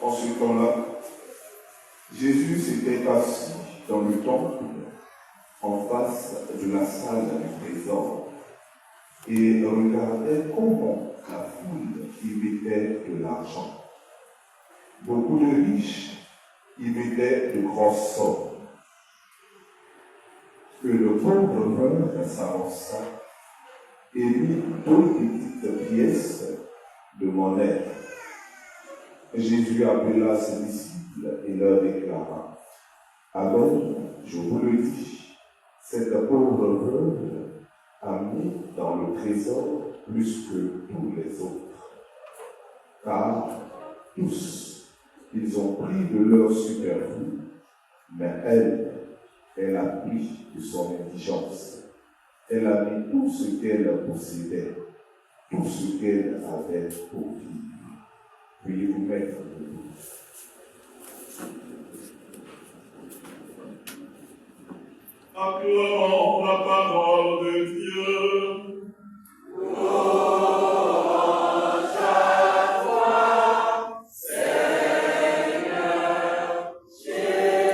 En ce temps-là, Jésus s'était assis dans le temple, en face de la salle du trésor, et regardait comment la foule y mettait de l'argent. Beaucoup de riches y mettaient de grosses sommes. Que le pauvre veuve s'avança et mit 2 petites pièces de monnaie. Jésus appela ses disciples et leur déclara: alors, je vous le dis, cette pauvre veuve a mis dans le trésor plus que tous les autres. Car tous, ils ont pris de leur superflu, mais elle a pris de son indigence. Elle a mis tout ce qu'elle possédait, tout ce qu'elle avait pour vivre. Veuillez vous mettre debout. Acclamons la parole de Dieu. Louange à toi, Seigneur Jésus.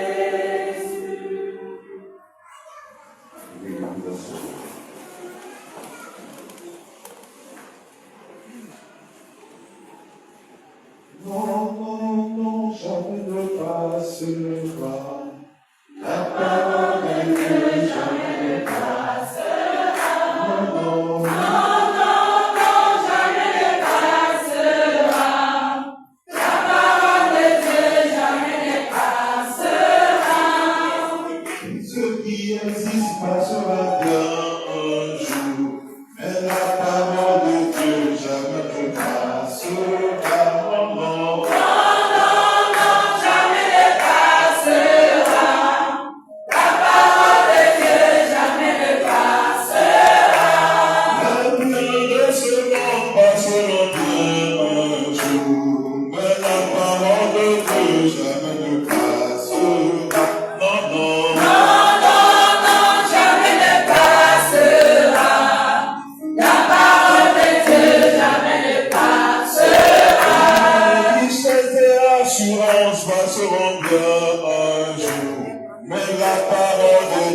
Non, non, non, jamais ne passera. La parole de Dieu jamais ne passera. Non, non, non, non, non, jamais ne passera. La parole de Dieu jamais ne passera. ce qui existe passera bien un jour, mais la parole de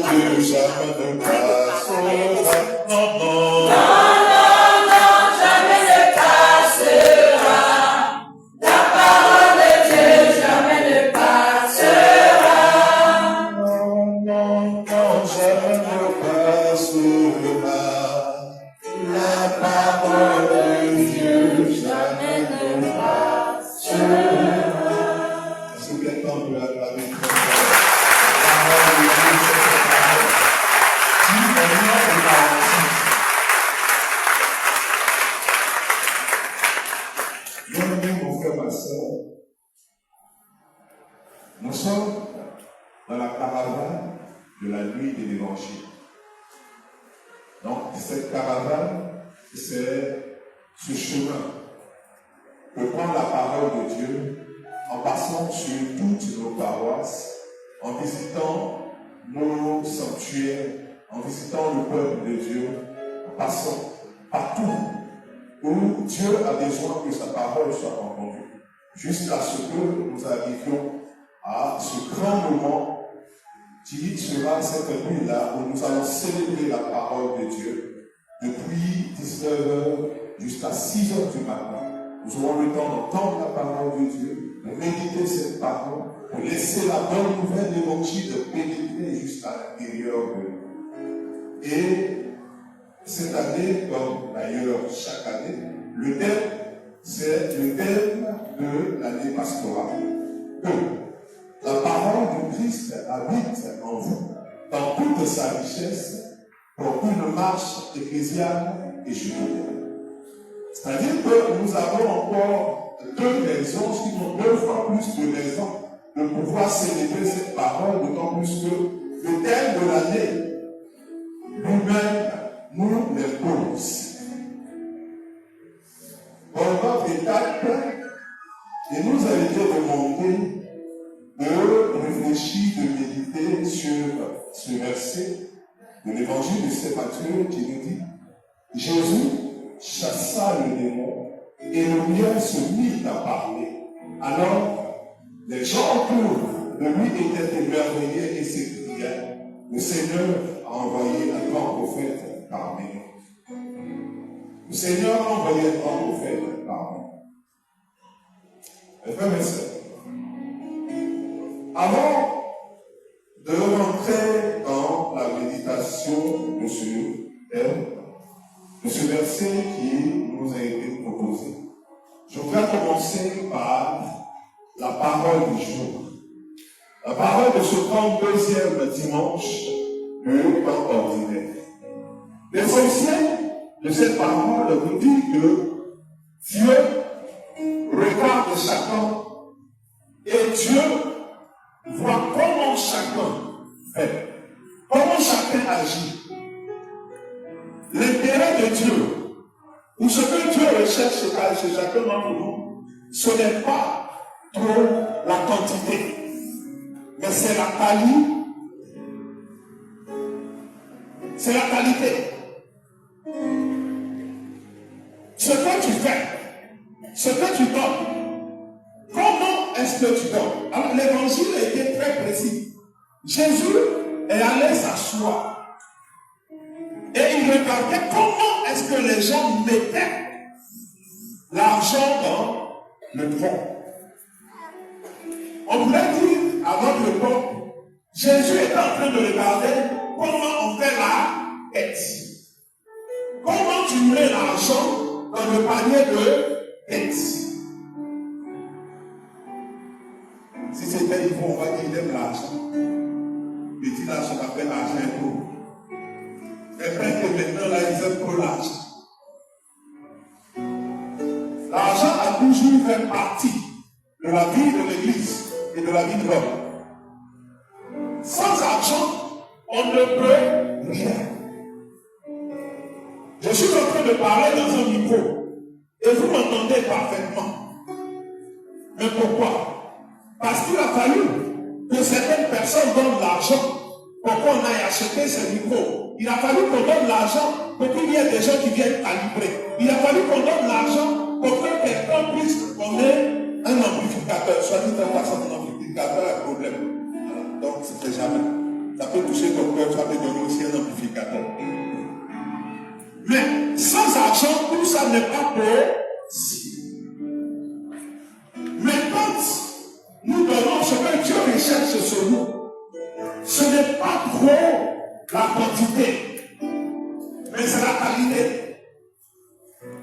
Dieu jamais ne passera. Non, non. Nous sommes dans la caravane de la nuit de l'évangile. Donc, cette caravane, c'est ce chemin de prendre la parole de Dieu en passant sur toutes nos paroisses, en visitant nos sanctuaires, en visitant le peuple de Dieu, en passant partout où Dieu a besoin que sa parole soit entendue, jusqu'à ce que nous arrivions à ce grand moment qui sera cette nuit-là où nous allons célébrer la parole de Dieu depuis 19h jusqu'à 6h du matin. Nous aurons le temps d'entendre la parole de Dieu, de méditer cette parole, de laisser la bonne nouvelle de l'évangile de pénétrer jusqu'à l'intérieur de nous. Et cette année, comme d'ailleurs chaque année, le thème, c'est le thème de l'année pastorale. La parole de Christ habite en vous, dans toute sa richesse, pour une marche ecclésiale et juvéniale. C'est-à-dire que nous avons encore 2 raisons, sinon 2 fois plus de raisons, de pouvoir célébrer cette parole, d'autant plus que le thème de l'année lui-même nous l'impose. Pour notre étape, il nous a été demandé de réfléchir, de méditer sur ce verset de l'évangile de Saint Matthieu qui nous dit: Jésus chassa le démon et le lion se mit à parler. Alors Les gens autour de lui étaient émerveillés et s'écriaient, le Seigneur a envoyé un grand prophète parmi nous. Le Seigneur a envoyé un grand prophète parmi nous. Mes frères et sœurs, avant de rentrer dans la méditation de ce thème, de ce verset qui nous a été proposé, je voudrais commencer par la parole du jour. La parole de ce 32e dimanche du temps ordinaire. L'essentiel de cette parole nous dit que Dieu regarde chacun et Dieu voit comment chacun fait, comment chacun agit. L'intérêt de Dieu, ou ce que Dieu recherche chez chacun d'entre nous, ce n'est pas trop la quantité, mais c'est la qualité. C'est la qualité. Ce que tu fais, ce que tu donnes, comment est-ce que tu donnes? Alors l'évangile a été très précis. Jésus est allé s'asseoir et il regardait comment est-ce que les gens mettaient l'argent dans le pont. On pourrait dire à notre époque, Jésus est en train de regarder comment on fait la tête. Comment tu mets l'argent dans le panier de tête. Si c'était il faut, on va dire qu'il aime l'argent. Petit là, ce qu'on appelle l'argent est trop. Mais presque maintenant, là, ils aiment trop l'argent. L'argent a toujours fait partie de la vie de l'Église et de la vie de l'homme. Sans argent, on ne peut rien. Je suis en train de parler dans un micro et vous m'entendez parfaitement. Mais pourquoi? Parce qu'il a fallu que certaines personnes donnent l'argent pour qu'on aille acheter ces micros. Il a fallu qu'on donne l'argent pour qu'il y ait des gens qui viennent calibrer. Il a fallu qu'on donne l'argent pour que quelqu'un puisse donner un amplificateur. Soit dit en passant, un amplificateur a un problème. Alors, donc, c'est jamais. Ça peut toucher ton cœur, ça peut donner aussi un amplificateur. Mais sans argent, tout ça n'est pas possible. Mais quand nous donnons ce que Dieu recherche sur nous, ce n'est pas trop la quantité, mais c'est la qualité.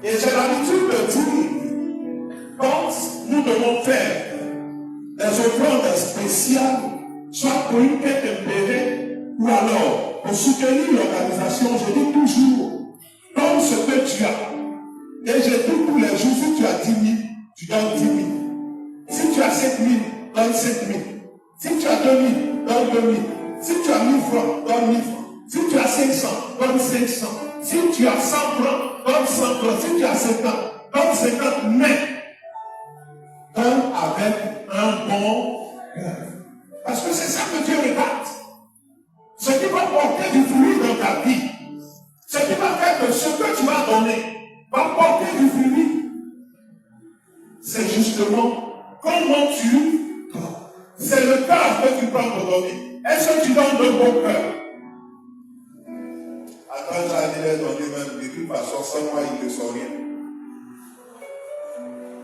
Et j'ai l'habitude de dire, quand nous devons faire des offrandes spéciales, soit pour une quête impérée, ou alors pour soutenir l'organisation, je dis toujours, donne ce que tu as. Et je dis tous les jours, si tu as 10 000, tu donnes 10 000. Si tu as 7 000, donne 7 000. Si tu as 2 000, donne 2 000. Si tu as 1000 francs, donne 1000 francs. Si tu as 500, donne 500. Si tu as 100 francs, donne 100 francs. Si tu as 50, donne 50. Mais donne avec un bon cœur. Parce que c'est ça que Dieu regarde. Ce qui va porter du fruit dans ta vie. Ce qui va faire que ce que tu as donné va porter du fruit. C'est justement comment tu donnes. C'est le cœur que tu prends pour donner. Est-ce que tu donnes de bon cœur? Attends, j'allais donner même de toute façon, sans moi, il ne sent rien.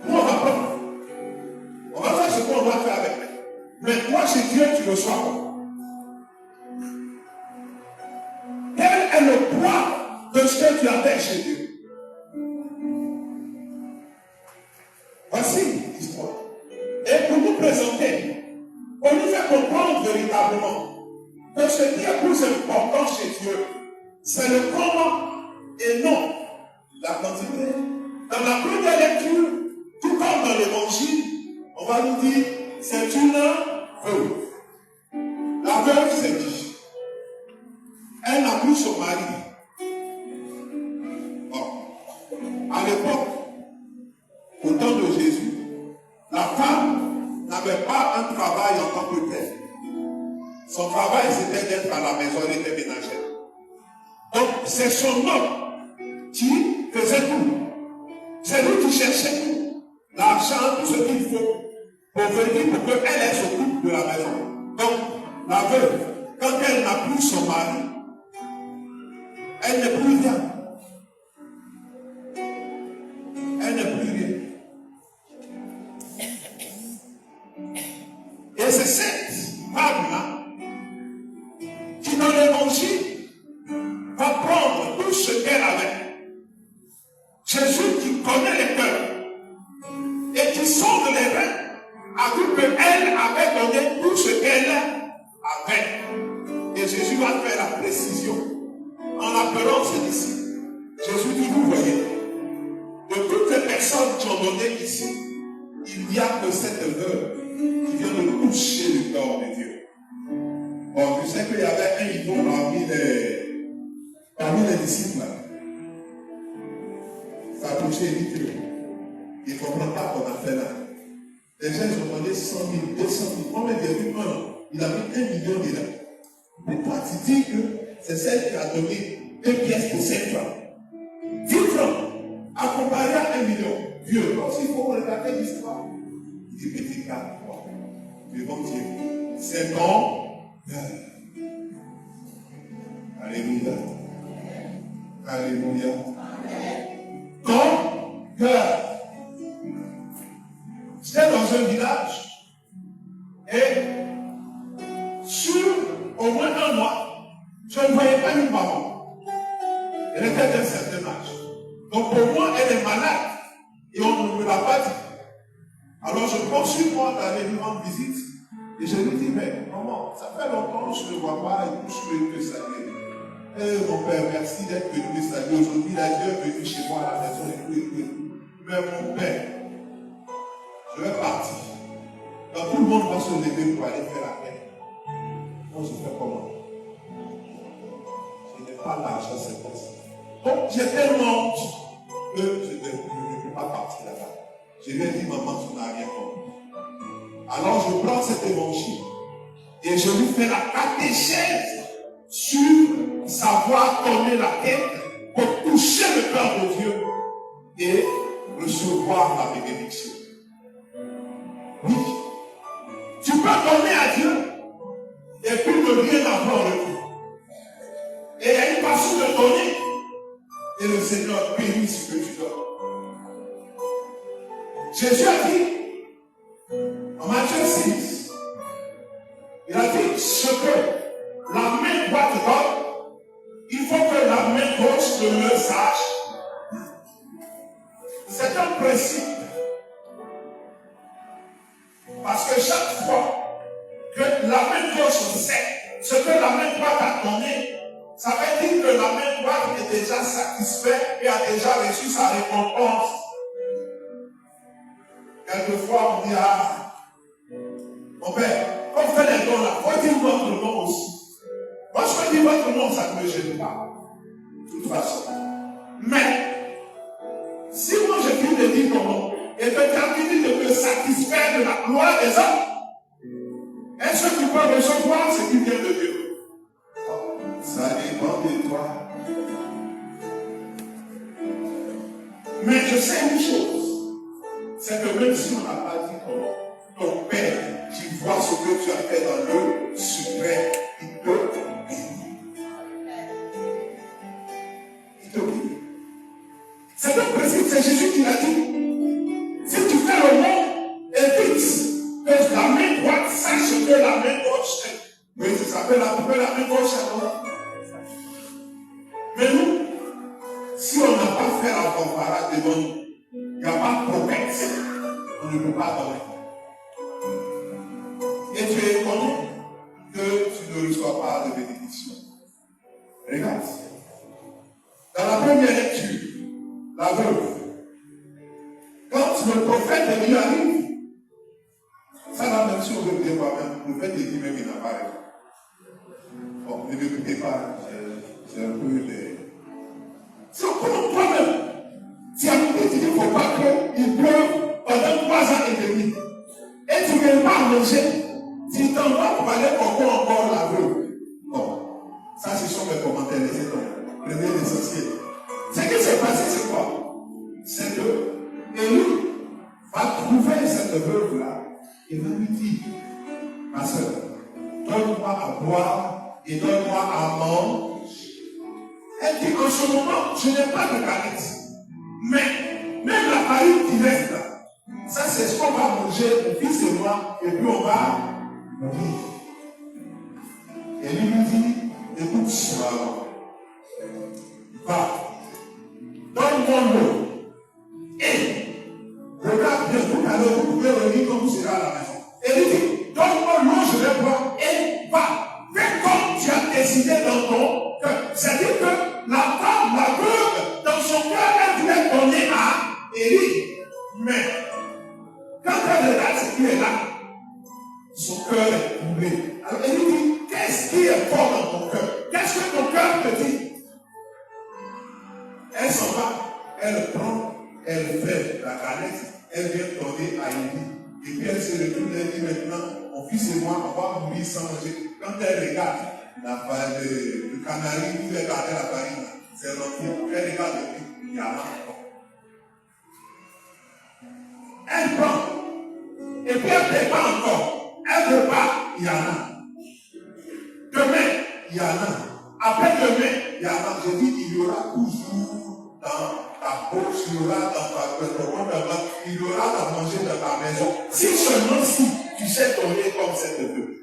Nous, on va prendre. On va faire ce qu'on va faire avec. Mais toi, chez Dieu, tu reçois quoi? Quel est le poids de ce que tu as fait chez Dieu? Voici l'histoire. Et pour nous présenter, pour nous faire comprendre véritablement que ce qui est plus important chez Dieu, c'est le comment et non la quantité. Dans la première lecture, tout comme dans l'évangile, on va nous dire c'est une veuve. La veuve, c'est qui? Elle n'a plus son mari. Bon. À l'époque, au temps de Jésus, la femme n'avait pas un travail en tant que tel. Son travail, c'était d'être à la maison, elle était ménagère. Donc, c'est son homme qui faisait tout. C'est lui qui cherchait tout. L'argent, tout ce qu'il faut. pour venir pour qu'elle s'occupe de la maison. Donc, la veuve, quand elle n'a plus son mari, elle n'est plus rien. Elle n'est plus rien. Et c'est cette femme-là qui, dans l'évangile, va prendre tout ce qu'elle avait. Jésus qui connaît les cœurs et qui sonde les reins, a vu qu'elle avait donné tout ce qu'elle avait. Et Jésus va faire la précision en appelant ses disciples. Jésus dit, vous voyez, de toutes les personnes qui ont donné ici, il n'y a que cette veuve qui vient de toucher le corps de Dieu. Bon, tu sais qu'il y avait un idon parmi les disciples. Ça a touché et dit que il ne comprend pas qu'on a fait là. Les gens ils ont demandé 100 000, 200 000, combien il y a eu un? Il a mis 1 million dedans. Mais toi, tu dis que c'est celle qui a donné 2 pièces pour 5 francs. 10 francs, à comparer à 1 million. Dieu, donc il faut regarder l'histoire. Il dit, petit gars, devant Dieu, c'est ton cœur. Alléluia. Alléluia. Ton cœur. J'étais dans un village et sur au moins un mois, je ne voyais pas une maman. Elle était d'un certain âge. Donc pour moi, elle est malade et on ne me l'a pas dit. Alors je prends sur moi d'aller lui rendre visite et je lui dis, mais maman, ça fait longtemps que je ne vois pas et que je peux te saluer. Mon père, merci d'être venu me saluer aujourd'hui. La Dieu est venu chez moi à la maison et tout. Mais mon père, je vais partir. Donc tout le monde va se lever pour aller faire la paix. Moi, je fais comment? Je n'ai pas l'argent, c'est possible. Donc j'ai tellement honte que je ne peux pas partir là-bas. Je lui ai dit, maman, tu n'as rien compris. Alors je prends cet évangile et je lui fais la catéchèse sur savoir tourner la tête pour toucher le cœur de Dieu et recevoir la bénédiction. Oui. Tu peux donner à Dieu et puis ne rien avoir en retour. Et il y a une façon de donner et le Seigneur bénit ce que tu donnes. Jésus a dit en Matthieu 6, il a dit ce que la main droite donne, il faut que la main gauche le sache. C'est un principe. Parce que chaque fois que la main gauche sait ce que la main droite a donné, ça veut dire que la main droite est déjà satisfaite et a déjà reçu sa récompense. Quelquefois, on dit, ah, mon père, quand on fait les dons là, faut dire votre nom aussi. Moi, je peux dire votre nom, ça ne me gêne pas. De toute façon. Mais, si moi je finis de dire ton nom, et que tu as fini de me satisfaire de la gloire des hommes, est-ce que tu peux recevoir ce qui vient de Dieu? Ça dépend de toi. Mais je sais une chose, c'est que même si on n'a pas dit ton Père qui voit ce que tu as fait dans le suprême, il peut te bénir. Il te bénit. C'est un principe, c'est Jésus qui l'a dit. Si tu fais le monde et vite, que la main droite sache que la main gauche est. Oui, ça s'appelle la main gauche. Mais nous, si on n'a pas fait la comparade devant nous, il n'y a pas de prophète, on ne peut pas donner. Et tu es étonné que tu ne reçois pas de bénédiction. Regarde. Dans la première lecture, la veuve, quand le prophète lui arrive, ça là même si on veut dire moi-même, le prophète dit même il n'a pas raison. Bon, ne m'écoutez pas, c'est un peu les... C'est comme toi-même. Tu as dit qu'il ne faut pas qu'il pleuve pendant 3 ans et demi. Et tu ne veux pas manger. Tu t'en vas pour aller encore la veuve. Bon, ça ce sont mes commentaires, laissez tomber. Prenez l'essentiel. Ce qui s'est passé, c'est quoi? C'est que Élie va trouver cette veuve-là Il va lui dire, ma soeur, donne-moi à boire et donne-moi à manger. Elle dit, en ce moment, je n'ai pas de canette. Mais, même la farine qui reste là, ça c'est ce qu'on va manger, mon fils et moi, et puis on va mourir. Et lui dit, écoute, sois va, donne-moi l'eau. Et, regarde bien, tout à l'heure, vous pouvez revenir quand vous serez à la maison. Et lui dit, donne-moi l'eau, je vais boire, et va, fais comme tu as décidé dans ton cœur. C'est-à-dire que la femme, la veuve, dans son cœur, elle voulait donner à Élie. Mais, quand elle regarde ce qui est là, son cœur est troublé. Alors elle lui dit, qu'est-ce qui est fort dans ton cœur? Qu'est-ce que ton cœur te dit? Elle s'en va, elle prend, elle fait la canette, elle vient donner à Élie. Et puis elle se retourne, elle dit maintenant, mon fils et moi, on va mourir sans manger. Quand elle regarde le canari, vous regardez la farine, c'est rempli. Elle regarde le prix, il y a là. Elle prend, et puis elle ne fait pas encore. Elle ne veut pas, il y en a. Demain, il y en a. Après-demain, il y en a. Je dis, il y aura toujours dans ta bouche, il y aura dans ta bouche, il y aura à manger dans ta maison. Si seulement si tu sais donner comme cette veuve.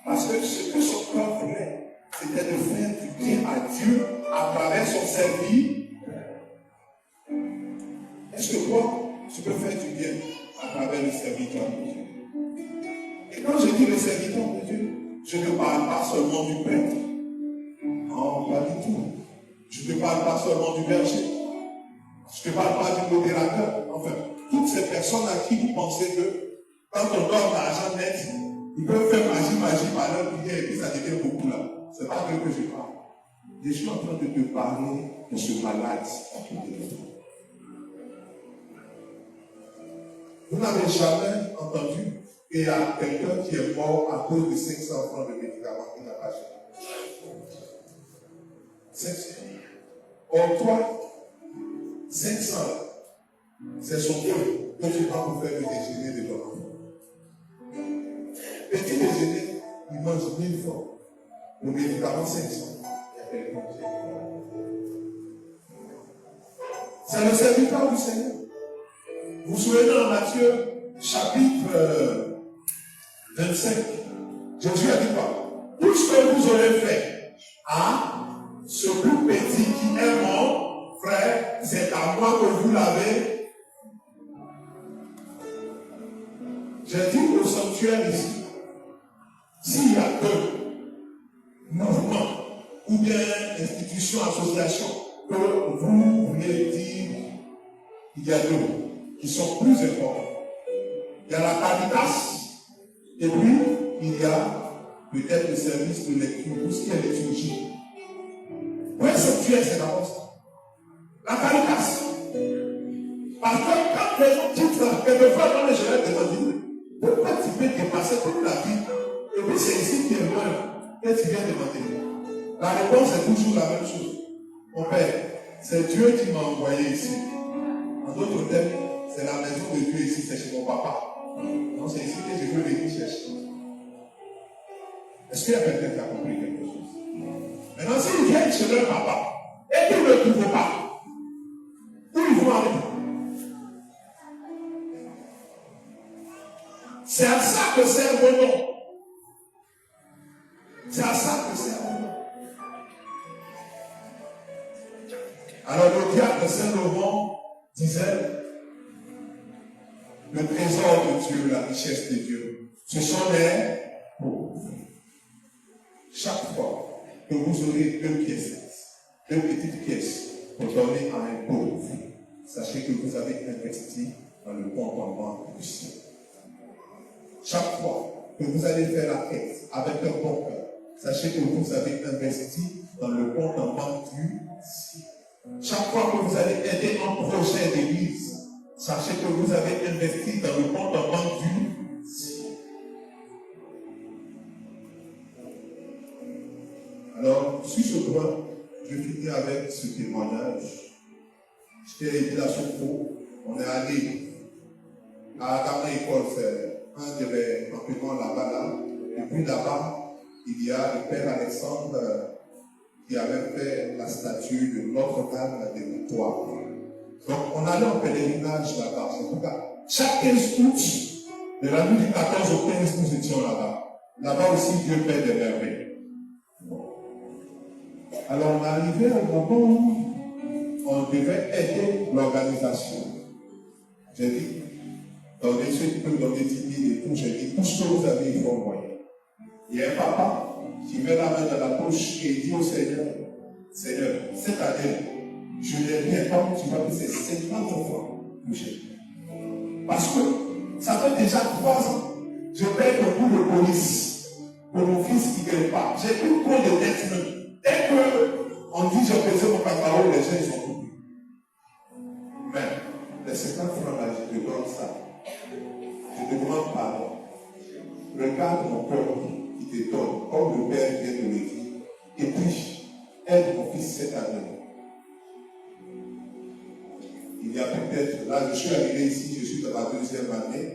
Parce que ce que son cœur voulait, c'était de faire du bien à Dieu à travers son service. Est-ce que toi, tu peux faire du bien à travers le serviteur de Dieu? Et quand je dis le serviteur de Dieu, je ne parle pas seulement du prêtre. Non, pas du tout. Je ne parle pas seulement du berger. Je ne parle pas du modérateur. Enfin, toutes ces personnes à qui vous pensez que quand on donne l'argent net, ils peuvent faire magie par leur prière et puis ça devient beaucoup là. Ce n'est pas que je parle. Je suis en train de te parler de ce malade à côté de toi. Vous n'avez jamais entendu qu'il y a quelqu'un qui est mort à cause de 500 francs de médicaments qu'il n'a pas acheté. 500. Or, toi, 500, c'est son Dieu que tu vas pour faire le déjeuner de ton enfant. Petit déjeuner, il mange 1000 francs. Le médicament, 500. Il y a quelqu'un qui est mort. C'est le serviteur du Seigneur. Vous vous souvenez dans Matthieu, chapitre 25, Jésus a dit quoi? Tout ce que vous aurez fait à ce plus petit qui est mon frère, c'est à moi que vous l'avez. J'ai dit au sanctuaire ici, s'il y a deux mouvements ou bien institutions, associations que vous voulez dire, il y a deux qui sont plus importants. Il y a la Caritas, et puis il y a peut-être le service de lecture, tout ce qui est liturgie. Pour un sanctuaire, c'est d'abord ça. La Caritas. Parce que quand les gens disent ça, quelquefois, quand les gens demandent, pourquoi tu peux dépasser toute la vie, et puis c'est ici qui est loin, et tu viens demander. La réponse est toujours la même chose. Mon Père, c'est Dieu qui m'a envoyé ici. En d'autres termes, c'est la maison de Dieu ici, c'est chez mon papa. Donc c'est ici que je veux venir chercher. Est-ce qu'il y a quelqu'un qui a compris quelque chose? Maintenant, s'ils viennent chez leur papa et qu'ils ne le trouvent pas, où ils vont aller? C'est à ça que sert mon nom. C'est à ça que sert mon nom. Alors le diable de Saint-Laurent disait, le trésor de Dieu, la richesse de Dieu, ce sont les pauvres. Chaque fois que vous aurez deux pièces, deux petites pièces pour donner à un pauvre, sachez que vous avez investi dans le compte en banque du ciel. Chaque fois que vous allez faire la quête avec un bon cœur, sachez que vous avez investi dans le compte en banque du ciel. Chaque fois que vous allez aider un projet d'église, sachez que vous avez investi dans le compte en banque du ciel. Alors, sur ce point, je finis avec ce témoignage. J'étais à Sopro, on est allé À Ghana École, c'est un des campements là-bas, là. Et puis là-bas, il y a le père Alexandre qui avait fait la statue de Notre-Dame des Victoires. Donc, on allait en pèlerinage là-bas. En tout cas, chaque 15 août, de la nuit du 14 au 15, nous étions là-bas. Là-bas aussi, Dieu fait des merveilles. Alors, on est arrivé à un moment où on devait aider l'organisation. J'ai dit, donnez ceux qui peuvent donner 10 000 et tout. J'ai dit, tout ce que vous avez, il faut envoyer. Il y a un papa qui met la main dans la poche et il dit au Seigneur, Seigneur, cette année, je n'ai rien, comme tu m'as dit, c'est 50 francs touchés. Parce que ça fait déjà 3 ans, je paye le coup de police pour mon fils qui ne gagne pas. J'ai plus trop de dettes même. Dès qu'on dit je faisais mon cacao, les gens ils sont coupés. Mais les 50 francs là, je te donne ça. Je te demande pardon. Regarde mon cœur qui te donne, comme le Père vient de le dire. Et puis, aide mon fils cette année. Il y a peut-être, là je suis arrivé ici, je suis dans la 2e année.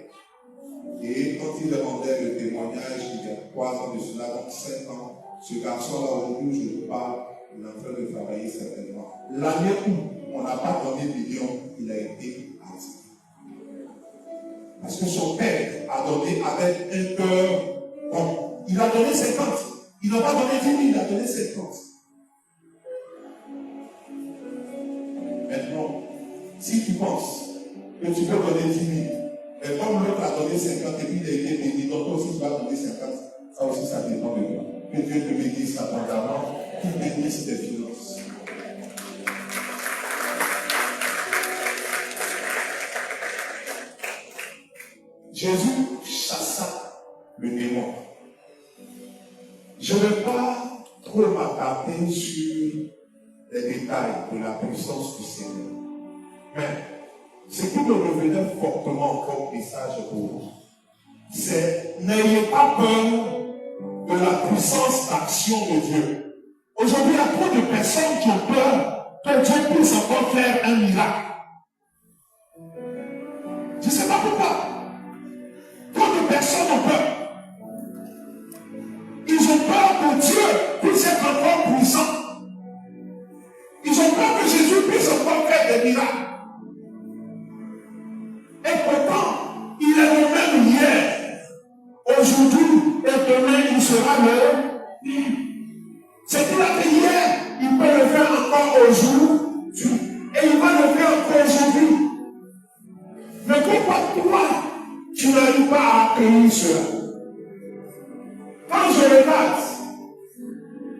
Et quand il rendait le témoignage, il y a 3 ans de cela, donc 5 ans, ce garçon-là, aujourd'hui, je vous parle, il est en train de travailler certainement. L'année où on n'a pas donné millions, il a été actif. Parce que son père a donné avec un cœur bon. Il a donné 50. Il n'a pas donné 10 000, il a donné 50. Maintenant, si tu penses que tu peux donner 10 000, mais comme l'autre a donné 50 et puis il a été béni, donc toi aussi tu vas donner 50, ça aussi ça dépend de toi. Que Dieu te bénisse abondamment, qu'il bénisse tes finances. Jésus chassa le démon. Je ne vais pas trop m'attarder sur les détails de la puissance du Seigneur. Mais ce qui me revenait fortement comme message pour vous, c'est n'ayez pas peur de la puissance d'action de Dieu. Aujourd'hui, il y a trop de personnes qui ont peur que Dieu puisse encore faire un miracle. Je ne sais pas pourquoi. Trop de personnes ont peur. Ils ont peur que Dieu puisse être encore puissant. Ils ont peur que Jésus puisse encore faire des miracles. Et pourtant, il est le même hier, aujourd'hui et demain, il sera le même. Ce qu'il a fait hier, il peut le faire encore aujourd'hui. Et il va le faire encore aujourd'hui. Mais pourquoi toi, tu n'arrives pas à accueillir cela? Quand je regarde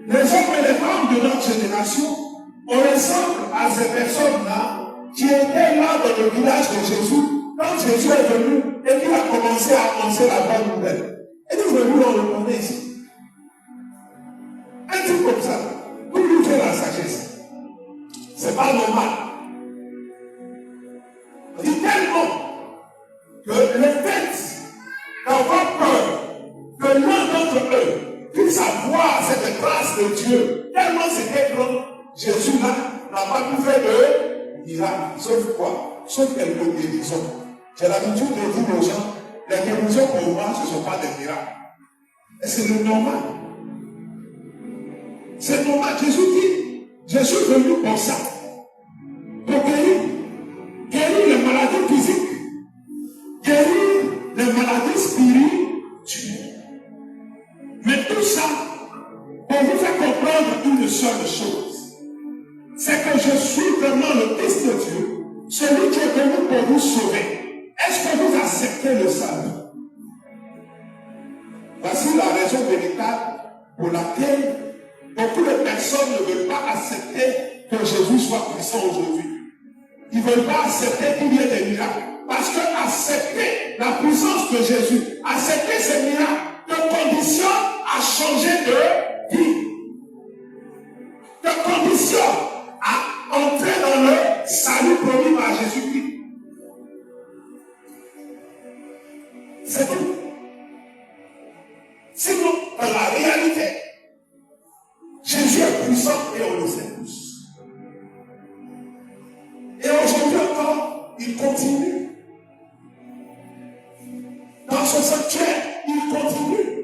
les hommes et les femmes de notre génération, on ressemble à ces personnes-là qui étaient là dans le village de Jésus quand Jésus est venu et qu'il a commencé à annoncer la bonne nouvelle. Et nous venons on le connaît ici. Un truc comme ça, pour lui faire la sagesse. C'est pas normal. On dit tellement que le fait d'avoir peur que l'un d'entre eux puisse avoir cette grâce de Dieu, tellement c'était grand, Jésus-là n'a pas pu faire de miracle. Sauf quoi? Sauf quelques guérisons. J'ai l'habitude de dire aux gens, les guérisons pour moi, ce ne sont pas des miracles. Et c'est le normal. C'est normal. Jésus dit, je suis venu pour ça. Pour guérir les maladies physiques, guérir les maladies spirituelles. Mais tout ça, pour vous faire comprendre une seule chose, c'est que je suis vraiment le Fils de Dieu, celui qui est venu pour vous sauver. Est-ce que vous acceptez le salut? Voici la raison véritable pour laquelle beaucoup de personnes ne veulent pas accepter que Jésus soit puissant aujourd'hui. Ils ne veulent pas accepter qu'il y ait des miracles. Parce que accepter la puissance de Jésus, accepter ces miracles, te conditionne à changer de vie. Te conditionne à entrer dans le salut promis par Jésus-Christ. C'est tout. Sinon, dans la réalité, Jésus est puissant et on le sait tous. Et aujourd'hui encore, il continue. Dans ce sanctuaire, il continue.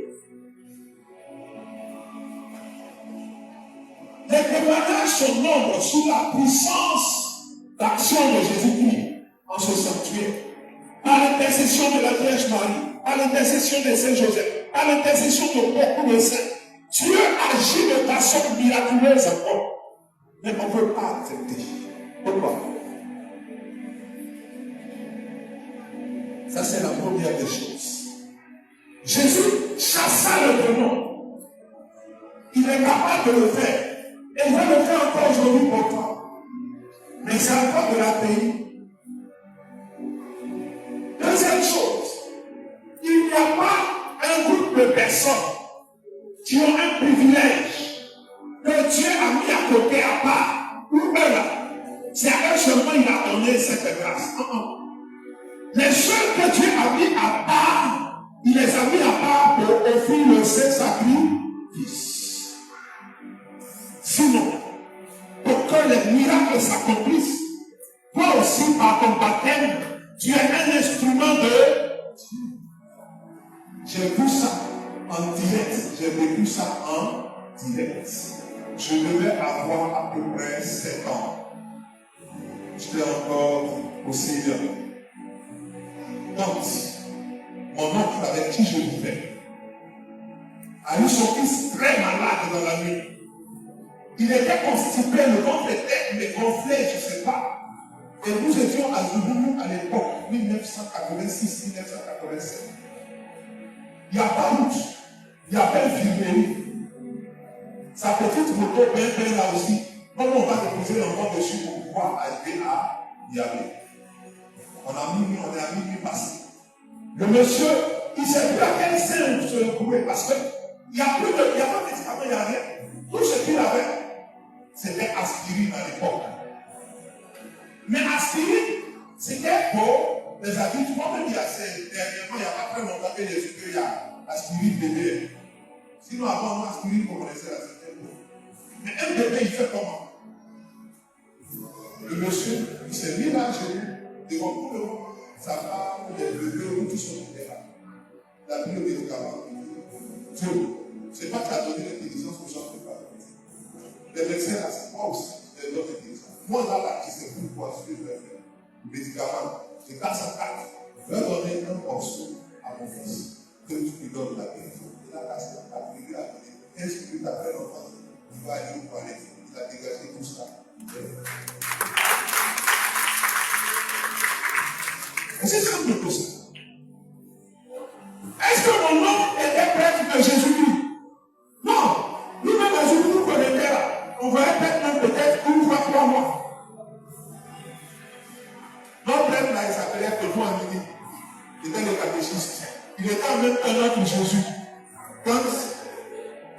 Les témoignages sont nombreux sous la puissance d'action de Jésus-Christ en ce sanctuaire. À l'intercession de la Vierge Marie, à l'intercession de Saint Joseph, à l'intercession de beaucoup de saints, Dieu agit de façon miraculeuse encore. Mais on ne peut pas accepter. Pourquoi? Ça, c'est la première des choses. Jésus chassa le démon. Il est capable de le faire. Et il va le faire encore aujourd'hui pour toi. Mais c'est encore de la pays. Deuxième chose, il n'y a pas un groupe de personnes qui ont un privilège que Dieu a mis à côté à part. Ou eux là, c'est à eux seulement il a donné cette grâce. Les seuls que Dieu a mis à part, il les a mis à part pour offrir le sacrifice. Sinon, pour que les miracles s'accomplissent, toi aussi par ton baptême, tu es un instrument de Dieu. J'ai vu ça en direct, j'ai vécu ça en direct. Je devais avoir à peu près 7 ans. J'étais encore au Seigneur. Donc, mon oncle avec qui je vivais a eu son fils très malade dans la nuit. Il était constipé, le ventre était gonflé, je ne sais pas. Et nous étions à Zouloulou à l'époque, 1986-1987. Il n'y a pas route, il y a pas infirmerie. Sa petite moto, bien là aussi. Comment on va déposer l'enfant dessus pour pouvoir arriver à y aller? On est à minuit passé. Le monsieur, il ne sait plus à quel sein se retrouver parce qu'il n'y a pas de médicaments, il n'y a rien. Tout ce qu'il avait, c'était aspirine à l'époque. Mais aspirine, c'était pour les adultes. Moi-même, dernièrement, il n'y a pas très longtemps que j'ai su qu'il y a aspirine bébé. Sinon, avant, aspirine, on connaissait la certaine. Mais un bébé, il fait comment? Le monsieur, il s'est mis là chez lui, devant tout le monde. Sa femme, les bébés, tout son là. Il a pris le médicament. C'est pas qu'il a donné l'intelligence aux gens qui parlent. Les médecins, là, c'est moi aussi. Les autres intelligents. Moi, là, je sais plus quoi ce que je vais faire. Le médicament, je garde sa carte. Je vais donner un morceau à mon fils. Que tu lui donnes la guérison. Il a cassé la carte, il lui a donné 15 minutes après l'enfant. Il va aller au toilette. Il a dégagé tout ça. C'est simple que ça. Est-ce que mon oncle était prêtre de Jésus-Christ? Non. Nous-mêmes, à Jésus-Christ, qu'on était là, on voyait peut-être une fois 3 mois. Notre prêtre là, il s'appelait Pedro Amini. Il était le catéchiste. Il était en même temps notre Jésus. Quand,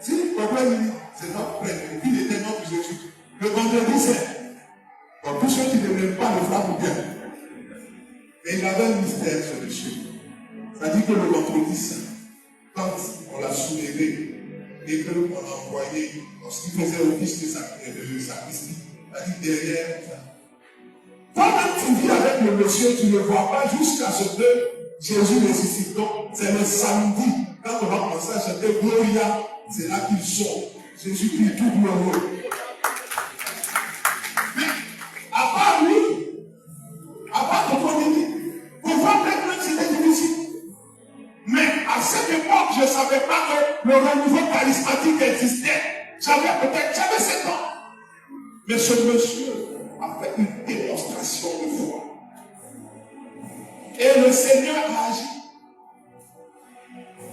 si, Pedro Amini, c'est notre prêtre. Il était notre Jésus. Le vendredi saint. Pour tous ceux qui ne l'aiment pas, le frappent bien. Mais il avait un mystère, ce monsieur. C'est-à-dire que le vendredi saint, quand on l'a soulevé et qu'on l'a envoyé, lorsqu'il faisait office de sacristie, c'est-à-dire derrière, toi-même tu vis avec le monsieur, tu ne vois pas jusqu'à ce que Jésus ressuscite. Donc, c'est le samedi, quand on va commencer à chanter Gloria, c'est là qu'il sort. Jésus-Christ, tout glorieux. Mais, à part lui, à part ton dit, pour voir quelqu'un, c'était difficile. Mais à cette époque, je ne savais pas que le renouveau charismatique existait. J'avais 7 ans. Mais ce monsieur a fait une démonstration de foi. Et le Seigneur a agi.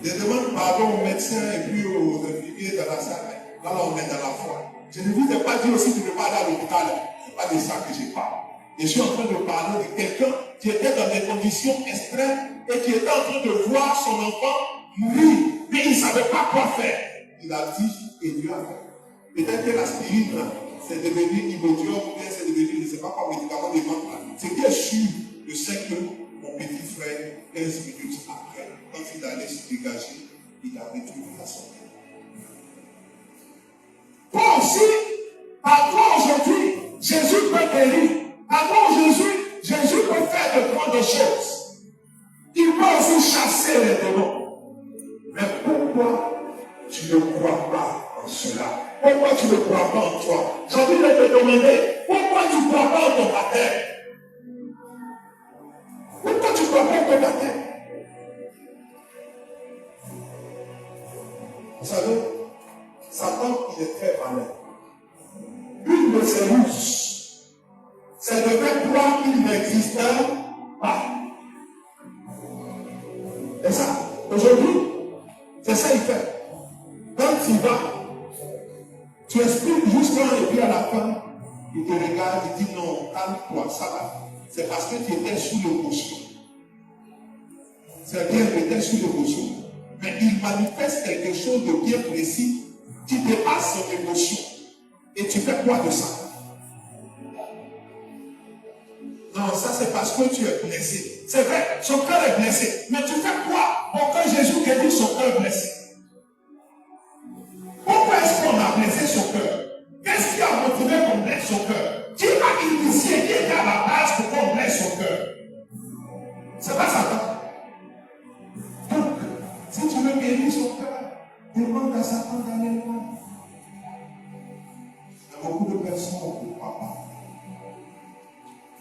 Je demande pardon aux médecins et puis aux infirmiers dans la salle. Là, on est dans la foi. Je ne vous ai pas dit aussi que je ne vais pas aller à l'hôpital. Ce n'est pas de ça que je parle. Je suis en train de parler de quelqu'un qui était dans des conditions extrêmes et qui était en train de voir son enfant mourir, mais il ne savait pas quoi faire. Il a dit, et Dieu a fait. Peut-être que l'aspirine, c'est devenu imodium, ou bien c'est devenu, je ne sais pas quoi, médicament de vente là. Ce qui est sûr, je sais que mon petit frère, 15 minutes après, quand il allait se dégager, il a retrouvé la santé. Toi aussi, par toi aujourd'hui, Jésus peut guérir. Par toi Jésus peut faire de grandes choses. Il peut aussi chasser chasser les démons. Mais pourquoi tu ne crois pas en cela? Pourquoi tu ne crois pas en toi? J'ai envie de te demander, pourquoi tu ne crois pas en ton baptême? Pourquoi tu ne crois pas en ton baptême? Vous savez, Satan, il est très malin. Une de ses ruses, c'est de faire croire qu'il n'existe pas. Et ça, aujourd'hui, c'est ça qu'il fait. Quand tu vas, tu expliques juste là et puis à la fin, il te regarde, il dit non, calme-toi, ça va. C'est parce que tu étais sous l'émotion. C'est bien que tu étais sous l'émotion. Mais il manifeste quelque chose de bien précis qui dépasse son émotion. Et tu fais quoi de ça? Non, ça c'est parce que tu es blessé. C'est vrai, son cœur est blessé. Mais tu fais quoi pour que Jésus guérisse son cœur blessé? Pourquoi est-ce qu'on a blessé son cœur? Qu'est-ce qui a motivé qu'on blesse son cœur? Qui a initié, qui est à la base pour qu'on blesse son cœur? C'est pas Satan. Donc, si tu veux guérir son cœur, demande à Satan d'aller loin. Il y a beaucoup de personnes qui ne croient pas.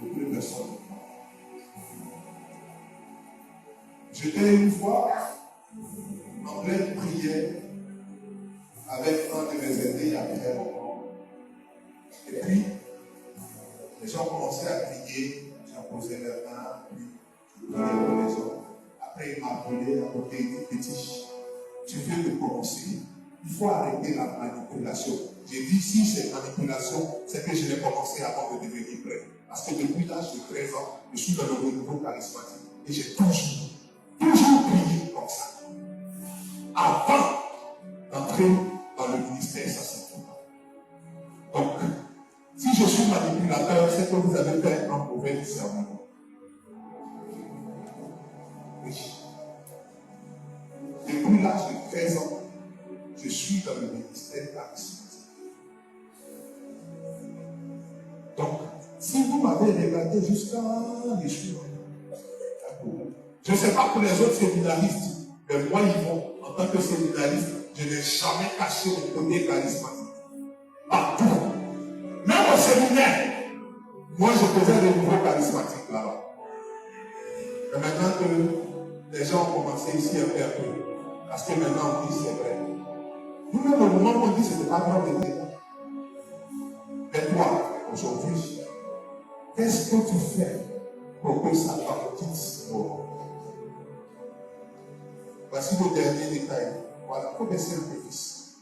Beaucoup de personnes ne croient pas. J'étais une fois en pleine prière avec un de mes aînés il y a très longtemps. Et puis, les gens commençaient à prier, j'ai posé les mains, puis je priais pour les autres. Après, il m'a appelé à côté, il dit, petit, tu viens de commencer, il faut arrêter la manipulation. J'ai dit, si c'est manipulation, c'est que je l'ai commencé avant de devenir prêt. Parce que depuis l'âge de 13 ans, je suis dans le renouveau charismatique. Et j'ai toujours prié comme ça. Avant d'entrer dans le ministère sacerdotal. Donc, si je suis manipulateur, c'est que vous avez fait un mauvais discernement. Oui. Depuis l'âge de 13 ans, je suis dans le ministère charismatique. Donc, si vous m'avez regardé jusqu'à l'échouement, je ne sais pas pour les autres séminaristes, mais moi, Yvon, en tant que séminariste, je n'ai jamais caché mon côté charismatique. Partout. Même au séminaire, moi, je faisais des nouveaux charismatiques là-bas. Mais maintenant que les gens ont commencé ici à faire peu, parce que maintenant on dit c'est vrai. Nous-mêmes, au moment où on dit que ce n'est pas grave de dire. Mais toi, aujourd'hui, qu'est-ce que tu fais pour que ça t'aboutisse au monde? Voici le dernier détail. Voilà, il faut baisser un peu fils.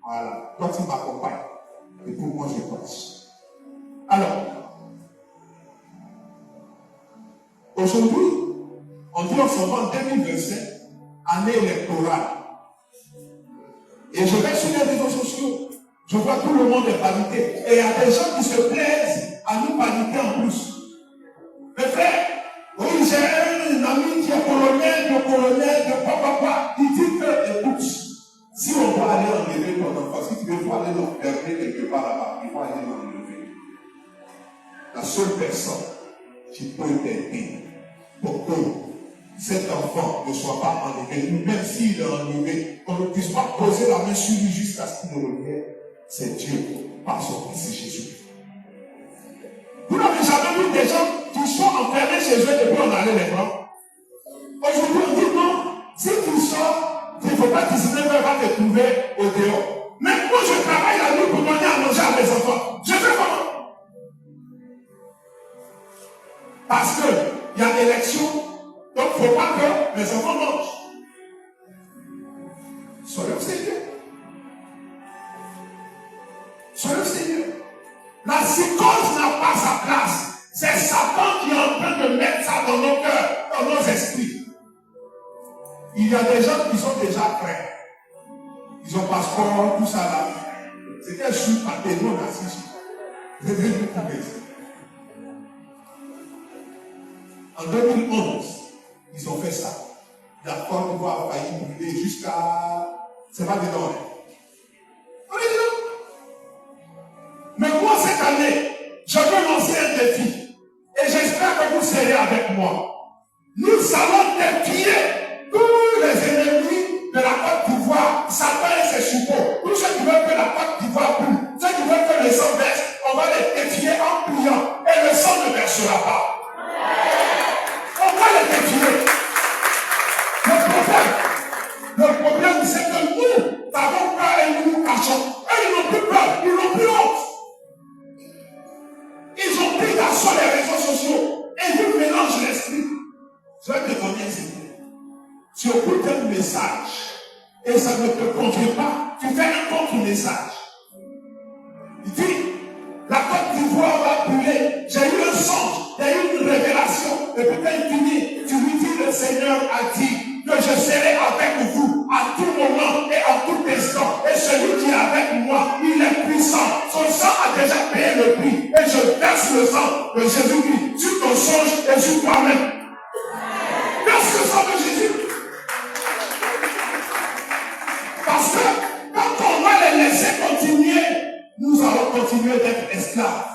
Voilà, toi tu m'accompagnes. Et pour moi je passe. Alors, aujourd'hui, on dit en ce moment 2027, année électorale. Et je vais sur les réseaux sociaux. Je vois tout le monde est paniqué. Et il y a des gens qui se plaisent à nous paniquer en plus. Mes frères, oui, j'ai un ami qui est colonel, de papa. Il dit que, écoute, si on doit aller enlever ton enfant, si tu veux aller l'enfermer quelque part là-bas, il faut aller l'enlever. La seule personne qui peut t'aider pour que cet enfant ne soit pas enlevé, même s'il est enlevé, qu'on ne puisse pas poser la main sur lui jusqu'à ce qu'il ne revienne, c'est Dieu par son Fils Jésus. Vous n'avez jamais vu des gens qui sont enfermés chez eux depuis on allait les prendre. Aujourd'hui, on dit non, si tu sors, il ne faut pas que 19 heures va te trouver au dehors. Mais moi, je travaille la nuit pour donner à manger à mes enfants. Je fais comment? Parce qu'il y a élection, donc il ne faut pas que mes enfants mangent. Soyons sérieux. Soyons sérieux. La psychose n'a pas sa place. C'est Satan qui est en train de mettre ça dans nos cœurs, dans nos esprits. Il y a des gens qui sont déjà prêts. Ils ont passeport, tout ça là. C'était sur Pathénon, assis. Je vais vous couper. En 2011, ils ont fait ça. La Côte d'Ivoire a failli brûler jusqu'à. C'est pas dedans. On est dedans. Mais moi, cette année, je veux lancer un défi. Et j'espère que vous serez avec moi. Nous allons défier tous Tu écoutes un message et ça ne te convient pas. Tu fais un contre-message. Il dit, la Côte d'Ivoire va brûler. J'ai eu un songe, il y a eu une révélation. Et peut-être tu lui dis, le Seigneur a dit que je serai avec vous à tout moment et à tout instant. Et celui qui est avec moi, il est puissant. Son sang a déjà payé le prix. Et je verse le sang de Jésus-Christ sur ton songe et sur toi-même. Verse le sang de Jésus. Parce que quand on va les laisser continuer, nous allons continuer d'être esclaves.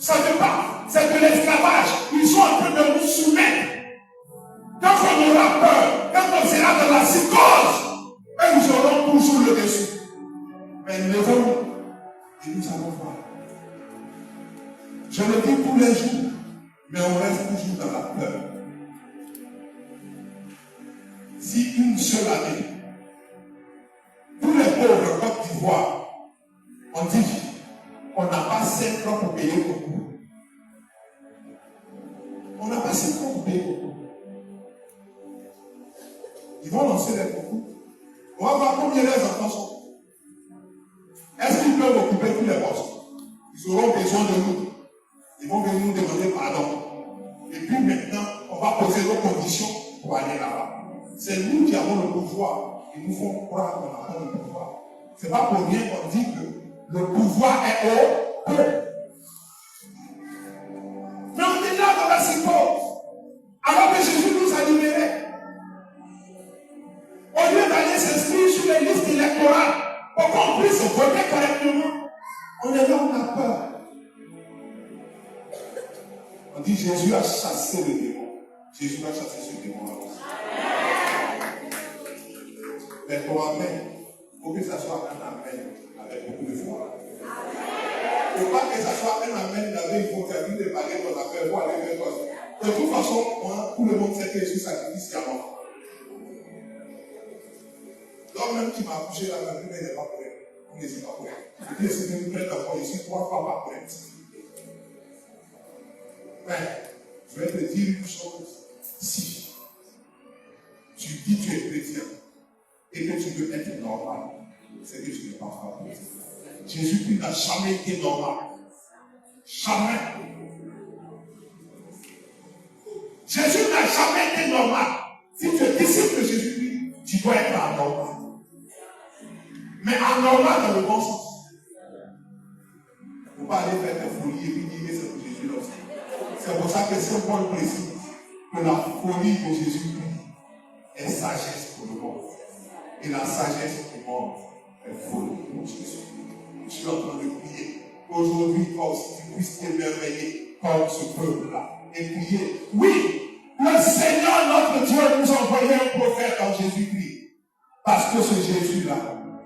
Ça ne veut pas, c'est de l'esclavage. Ils sont en train de nous soumettre. Quand on aura peur, quand on sera dans la psychose, ils auront toujours le dessus. Mais levons-nous et nous allons voir. Je le dis tous les jours, mais on reste toujours dans la peur. Si une seule année, tous les pauvres en Côte d'Ivoire, on dit, on n'a pas 5 ans pour payer beaucoup. On n'a pas 5 ans pour payer beaucoup. Ils vont lancer les concours. On va voir combien les enfants sont. Est-ce qu'ils peuvent occuper tous les postes? Ils auront besoin de nous. Ils vont venir nous demander pardon. Et puis maintenant, on va poser nos conditions pour aller là-bas. C'est nous qui avons le pouvoir. Ils nous font croire qu'on n'a pas le pouvoir. C'est pas pour rien qu'on dit que le pouvoir est au peuple. Mais on est là dans la psychose. Alors que Jésus nous a libérés. Au lieu d'aller s'inscrire sur les listes électorales pour qu'on puisse voter correctement, on est là, on a peur. On dit Jésus a chassé le démon. Jésus a chassé ce démon-là. Mais ton amen, il faut que ça soit un amen avec beaucoup de foi. Il ne faut pas que ça soit un amen avec il faut terminer de parler de ton affaire pour aller vers toi. De toute façon, moi, tout le monde sait que Jésus sacrifice qu'à moi. L'homme même qui m'a accouché là, il n'est pas prêt. On n'est pas prêt. Je dis, c'est une prête d'abord ici, 3 fois pas prête. Mais, je vais te dire une chose. Si tu dis que tu es chrétien et que tu veux être normal, c'est que tu n'es pas prêt. Jésus-Christ n'a jamais été normal. Jamais. Jésus n'a jamais été normal. Si tu es disciple de Jésus-Christ, tu dois être anormal. Mais anormal dans le bon sens. Il ne faut pas aller faire des folies et puis dire que c'est pour Jésus là. C'est pour ça que Saint Paul précise que la folie de Jésus-Christ est sagesse pour le monde. Et la sagesse du monde est folie pour Jésus. Je suis en train de prier. Aujourd'hui, toi aussi, tu puisses t'émerveiller comme ce peuple-là. Et prier. Oui, le Seigneur, notre Dieu, nous a envoyé un prophète en Jésus-Christ. Parce que ce Jésus-là,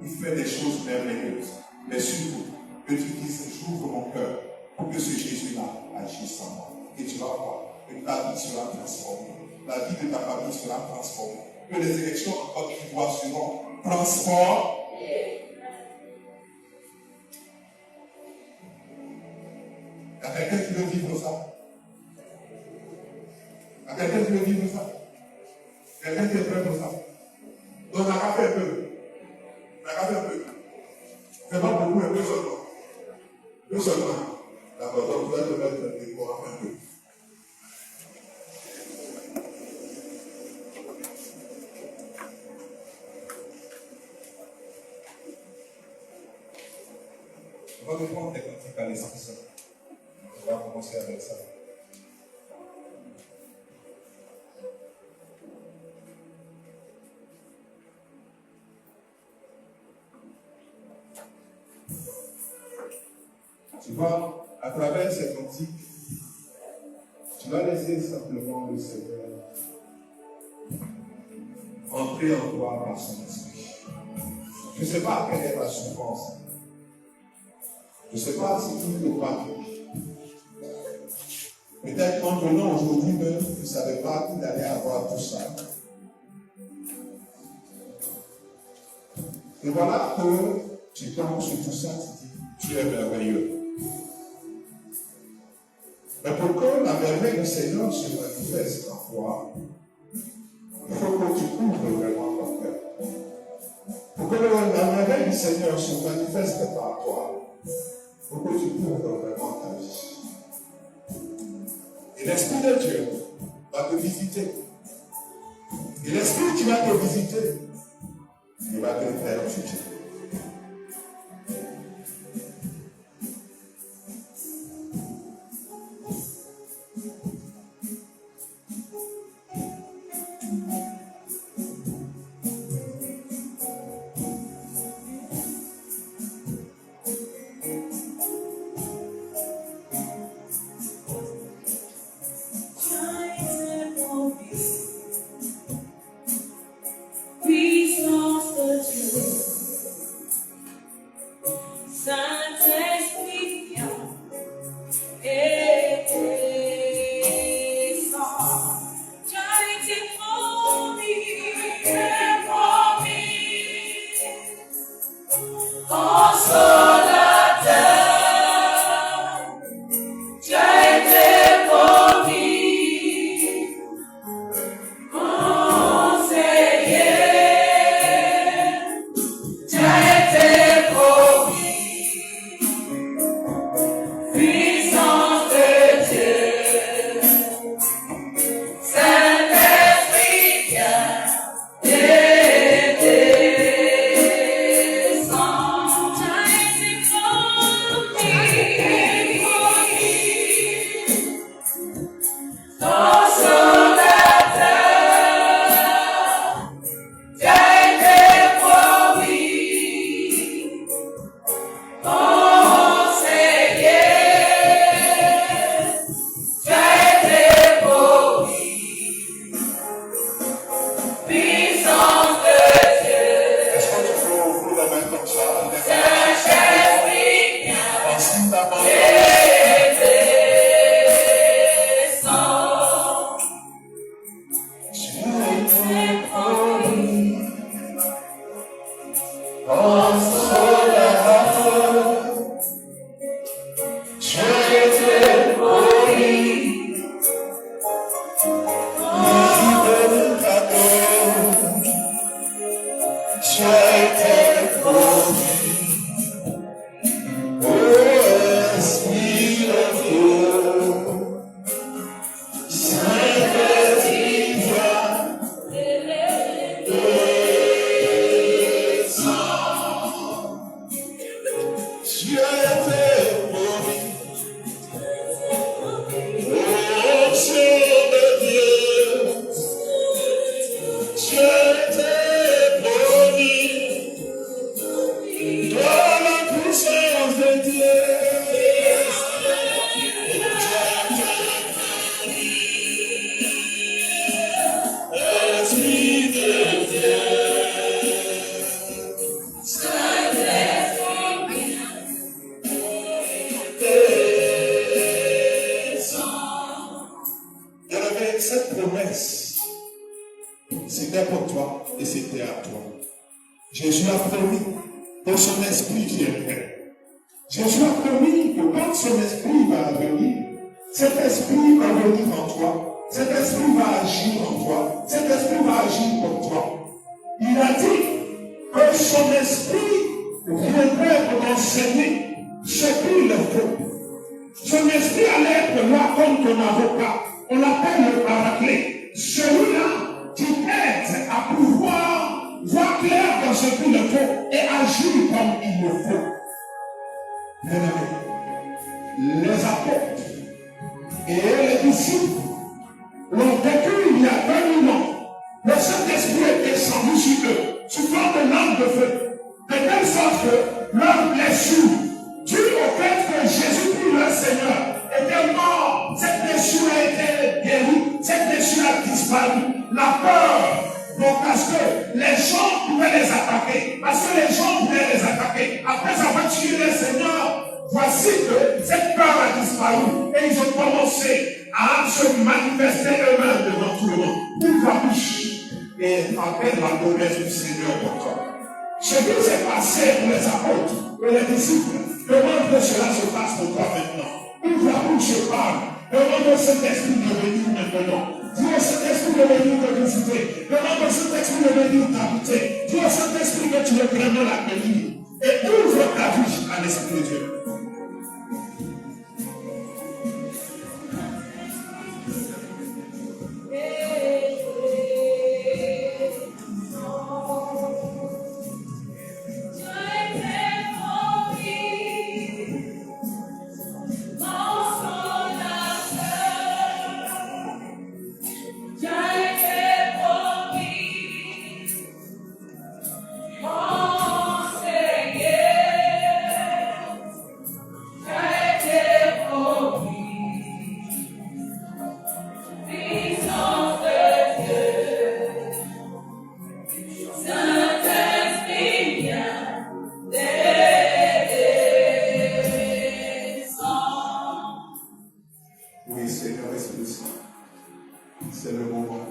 il fait des choses merveilleuses. Mais surtout, que tu dises, j'ouvre mon cœur pour que ce Jésus-là agisse en moi. Et tu vas voir que ta vie sera transformée. La vie de ta famille sera transformée. Que les élections en Côte d'Ivoire seront transformées. Il y a quelqu'un qui veut vivre ça? Il y a quelqu'un qui veut vivre ça? Quelqu'un qui est prêt pour ça? Donc, on a qu'à faire un peu. On a qu'à faire un peu. C'est pas beaucoup, un peu seulement. Peu seulement. D'accord, donc vous allez te mettre un peu pour un peu. On va reprendre des cantiques à l'Esprit Saint. On va commencer avec ça. Tu vois, à travers ces cantiques, tu vas laisser simplement le Seigneur entrer en toi par son esprit. Je ne sais pas quelle est ta souffrance. Je ne sais pas si tout te va. Peut-être qu'en venant aujourd'hui même, tu ne savais pas qu'il allait avoir tout ça. Et voilà que tu tombes sur tout ça, tu dis, tu es merveilleux. Mais pour que la merveille du Seigneur se manifeste en toi, le Seigneur se manifeste par toi pour que tu couvres vraiment ta vie. Et l'Esprit de Dieu va te visiter. Et l'Esprit qui va te visiter, il va te faire futur. Cette promesse, c'était pour toi et c'était à toi. Jésus a promis pour son esprit qui est prêt. Jésus a promis que quand son esprit va venir, cet esprit va venir en toi. Cet esprit va agir en toi. Cet esprit va agir pour toi. Il a dit que son esprit viendrait pour enseigner ce qu'il faut. Son esprit allait être là comme ton avocat. On l'appelle le paraclet. Celui-là qui aide à pouvoir voir clair dans ce qu'il faut et agir comme il le faut. Bien-aimés, les apôtres et les disciples l'ont vécu il y a 2000 ans. Le Saint-Esprit est descendu sur eux, sous forme de langue de feu, de telle sorte que leur blessure, due au fait que Jésus-Christ, le Seigneur, était mort, cette blessure a été guérie, cette blessure a disparu. La peur, donc parce que les gens pouvaient les attaquer, après avoir tué le Seigneur, voici que cette peur a disparu et ils ont commencé à se manifester eux-mêmes devant tout le monde. Ouvre la bouche et appelle la promesse du Seigneur pour toi. Ce qui s'est passé pour les apôtres et les disciples, demande que cela se passe pour toi maintenant. Ouvre la bouche et parle. Demande au Saint-Esprit de venir maintenant. Dis au Saint-Esprit de venir te visiter. Demande au Saint-Esprit de venir t'habiter. Dis au Saint-Esprit que tu veux vraiment l'accueillir. et ouvre ta vie à l'Esprit de Dieu. Oui, Seigneur Esprit Saint, c'est le moment.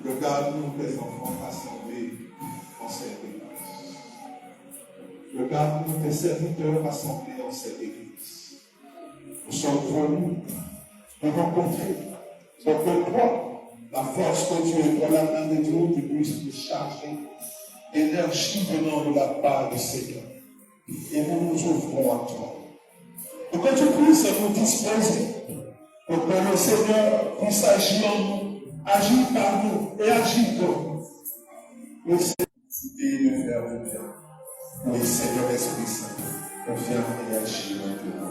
Regarde-nous, tes enfants rassemblés en cette église. Regarde-nous, tes serviteurs rassemblés dans cette église. Nous sommes venus nous rencontrer pour que toi, la force de Dieu, pour la main de Dieu, tu puisses nous charger d'énergie venant de la part du Seigneur. Et nous nous ouvrons à toi. Pour que tu puisses nous disposer, pour que le Seigneur puisse agir en nous, agir par nous et agir pour nous. Le Seigneur de faire du bien. Oui, Seigneur Esprit Saint, viens et agis maintenant.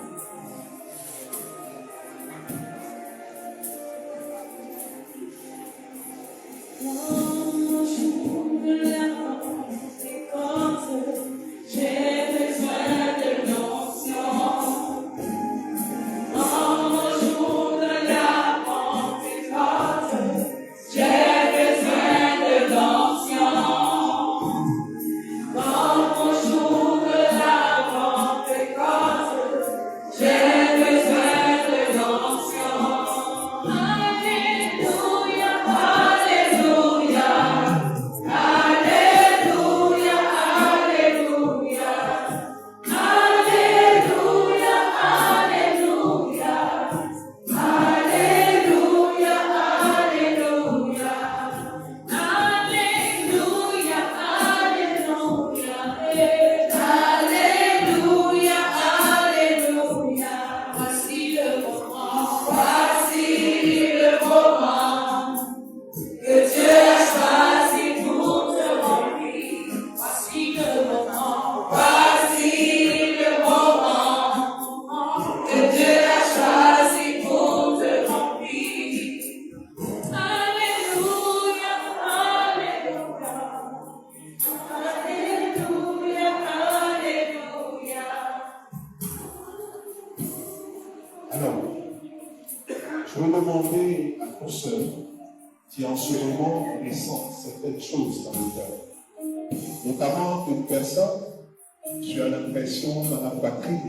Je vais demander à ton seul qui en ce moment ressent certaines choses dans le cœur. Notamment une personne, tu as l'impression dans la poitrine,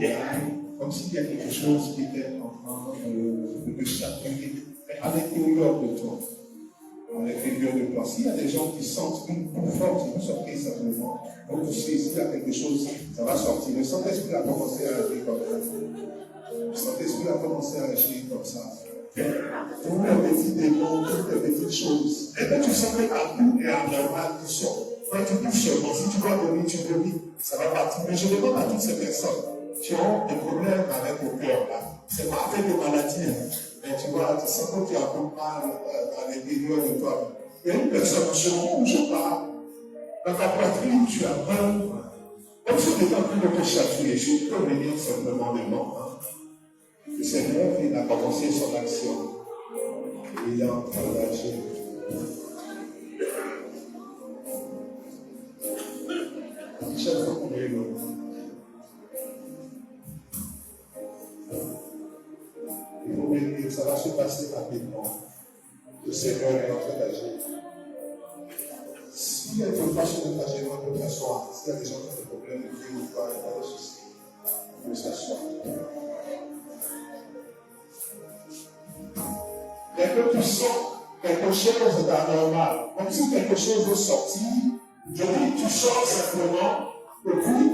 comme s'il y a quelque chose qui était en train de te chatouiller, mais à l'intérieur de toi. À l'intérieur de toi. S'il y a des gens qui sentent une boue forte, ils vont sortir simplement. Donc tu sais, s'il y a quelque chose, ça va sortir. Le Saint-Esprit a commencé à agir comme ça. Le Saint-Esprit a commencé à agir comme ça. Toutes les petits démons, toutes les petites choses. Et puis tu sens que ta boue est anormale, tu sors. Quand tu touches seulement, si tu vas dormir, tu dormis, ça va partir. Mais je demande à toutes ces personnes qui ont des problèmes avec le cœur, là. C'est pas avec des maladies, mais tu vois, tu sens que tu as un mal à l'intérieur de toi. Il y a une personne, en ce moment où je parle, dans ta poitrine, tu as mal. Comme si tu étais en train de te chatouiller, je peux venir simplement devant. Le Seigneur, il a commencé son action. Il est en train d'agir. Chaque fois qu'on est là, il faut venir, ça va se passer rapidement. Le Seigneur est en train d'agir. S'il y a une façon de d'agir, on peut s'asseoir. S'il y a des gens qui ont des problèmes de vie ou pas, il n'y a pas de souci. On peut s'asseoir. Dès que tu sens quelque chose d'anormal, comme si quelque chose veut sortir, je dis, tu sors simplement, et puis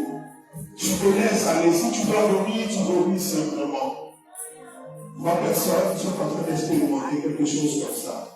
tu te laisses aller. Si tu dois dormir, tu dormis simplement. Trois personnes qui sont en train d'expérimenter quelque chose comme ça.